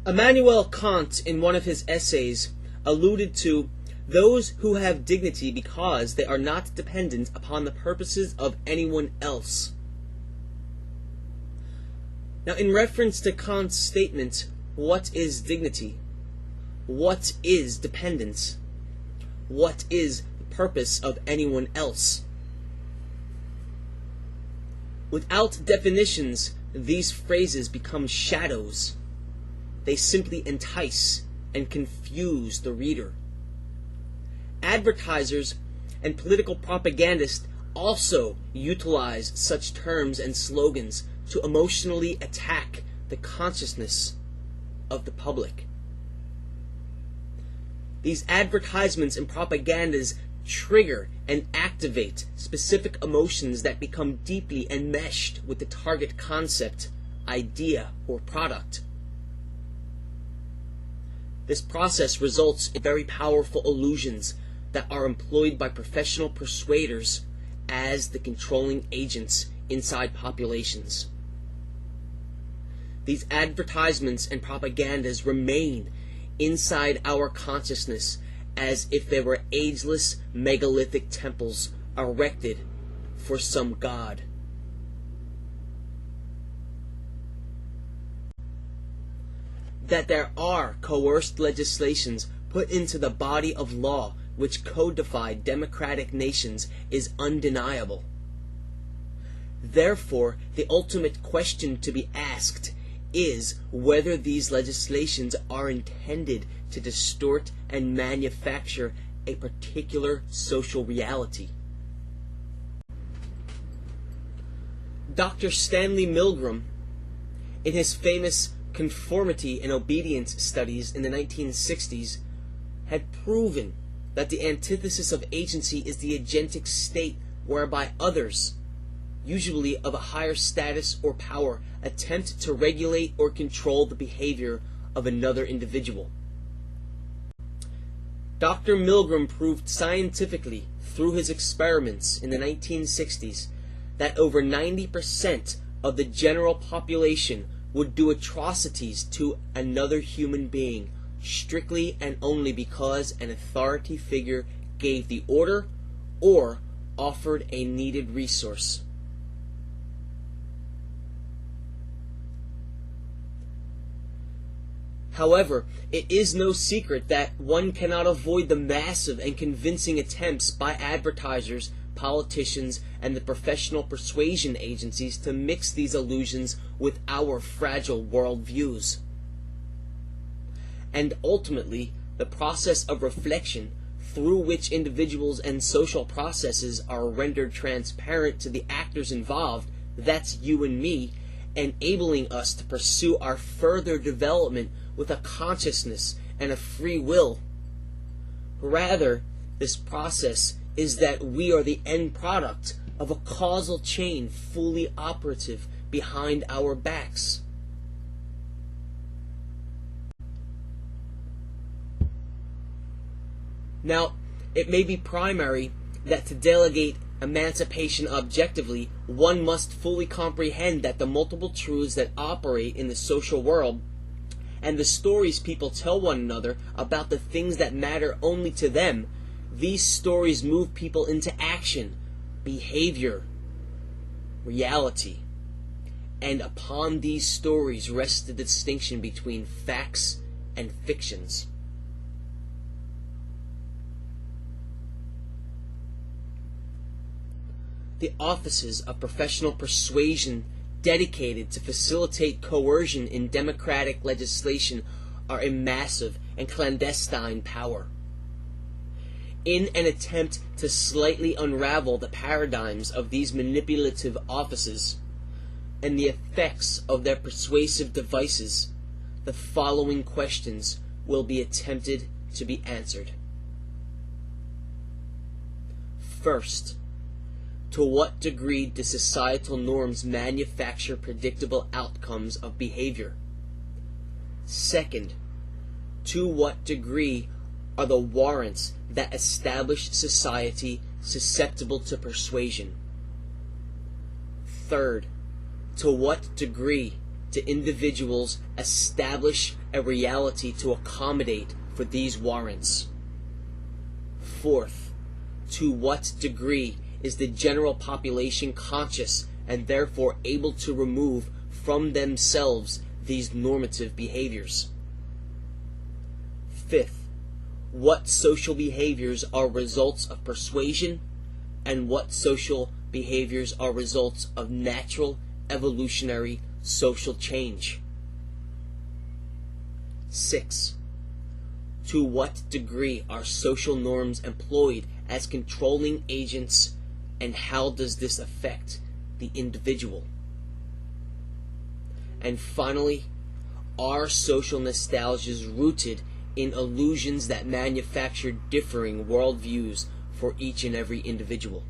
Immanuel Kant, in one of his essays, alluded to those who have dignity because they are not dependent upon the purposes of anyone else. Now, in reference to Kant's statement, what is dignity? What is dependence? What is the purpose of anyone else? Without definitions, these phrases become shadows. They simply entice and confuse the reader. Advertisers and political propagandists also utilize such terms and slogans to emotionally attack the consciousness of the public. These advertisements and propagandas trigger and activate specific emotions that become deeply enmeshed with the target concept, idea, or product. This process results in very powerful illusions that are employed by professional persuaders as the controlling agents inside populations. These advertisements and propagandas remain inside our consciousness as if they were ageless megalithic temples erected for some god. That there are coerced legislations put into the body of law which codify democratic nations is undeniable. Therefore, the ultimate question to be asked is whether these legislations are intended to distort and manufacture a particular social reality. Dr. Stanley Milgram, in his famous conformity and obedience studies in the 1960s, had proven that the antithesis of agency is the agentic state whereby others, usually of a higher status or power, attempt to regulate or control the behavior of another individual. Dr. Milgram proved scientifically through his experiments in the 1960s that over 90% of the general population would do atrocities to another human being strictly and only because an authority figure gave the order or offered a needed resource. However, it is no secret that one cannot avoid the massive and convincing attempts by advertisers, politicians, and the professional persuasion agencies to mix these illusions with our fragile worldviews. And ultimately, the process of reflection through which individuals and social processes are rendered transparent to the actors involved, that's you and me, enabling us to pursue our further development with a consciousness and a free will. Rather, this process is that we are the end product of a causal chain fully operative behind our backs. Now, it may be primary that to delegate emancipation objectively, one must fully comprehend that the multiple truths that operate in the social world and the stories people tell one another about the things that matter only to them, these stories move people into action, behavior, reality. And upon these stories rests the distinction between facts and fictions. The offices of professional persuasion dedicated to facilitate coercion in democratic legislation are a massive and clandestine power. In an attempt to slightly unravel the paradigms of these manipulative offices and the effects of their persuasive devices, the following questions will be attempted to be answered. First, to what degree do societal norms manufacture predictable outcomes of behavior? Second, to what degree are the warrants that establish society susceptible to persuasion? Third, to what degree do individuals establish a reality to accommodate for these warrants? Fourth, to what degree is the general population conscious and therefore able to remove from themselves these normative behaviors? Fifth, what social behaviors are results of persuasion and what social behaviors are results of natural evolutionary social change? 6. To what degree are social norms employed as controlling agents, and how does this affect the individual? And finally, are social nostalgias rooted in illusions that manufacture differing worldviews for each and every individual?